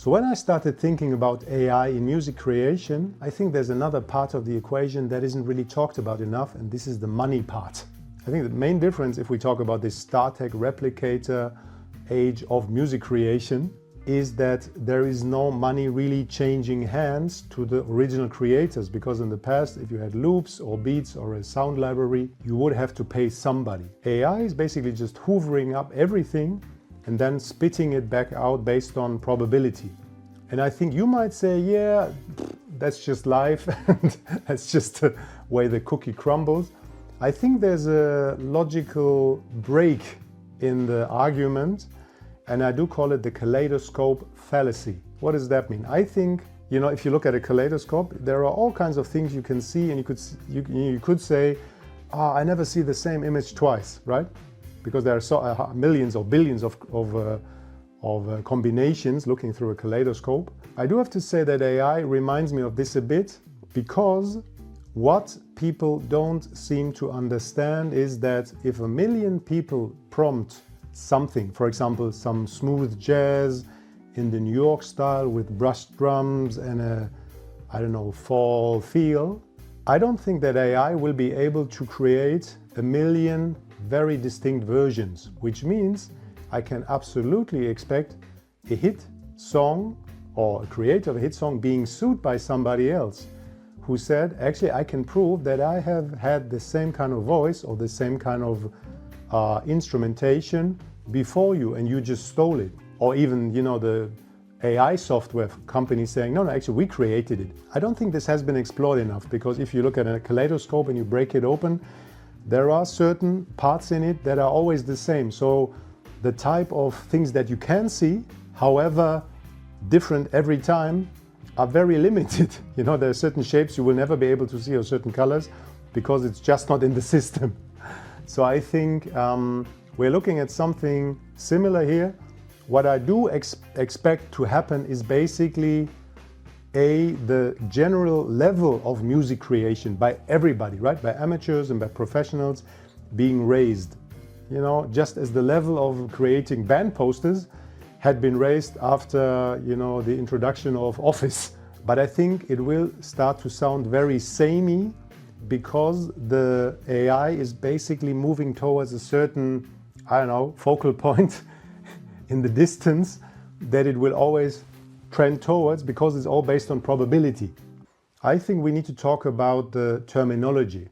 So when I started thinking about AI in music creation, I think there's another part of the equation that isn't really talked about enough, and this is the money part. I think the main difference, if we talk about this StarTech replicator age of music creation, is that there is no money really changing hands to the original creators, because in the past, if you had loops or beats or a sound library, you would have to pay somebody. AI is basically just hoovering up everything and then spitting it back out based on probability. And I think you might say, yeah, that's just life and that's just the way the cookie crumbles. I think there's a logical break in the argument, and I do call it the kaleidoscope fallacy. What does that mean? I think, if you look at a kaleidoscope, there are all kinds of things you can see, and you could say, I never see the same image twice, right? Because there are millions or billions of combinations looking through a kaleidoscope. I do have to say that AI reminds me of this a bit, because what people don't seem to understand is that if 1 million people prompt something, for example, some smooth jazz in the New York style with brushed drums and a, fall feel, I don't think that AI will be able to create 1 million very distinct versions, which means I can absolutely expect a hit song or a creator of a hit song being sued by somebody else who said, actually, I can prove that I have had the same kind of voice or the same kind of instrumentation before you, and you just stole it. Or even, the AI software company saying, no, actually, we created it. I don't think this has been explored enough, because if you look at a kaleidoscope and you break it open, there are certain parts in it that are always the same. So the type of things that you can see, however different every time, are very limited. There are certain shapes you will never be able to see, or certain colors, because it's just not in the system. So I think we're looking at something similar here. What I do expect to happen is basically the general level of music creation by everybody, right? By amateurs and by professionals being raised. Just as the level of creating band posters had been raised after, the introduction of Office. But I think it will start to sound very samey, because the AI is basically moving towards a certain, focal point in the distance that it will always trend towards, because it's all based on probability. I think we need to talk about the terminology.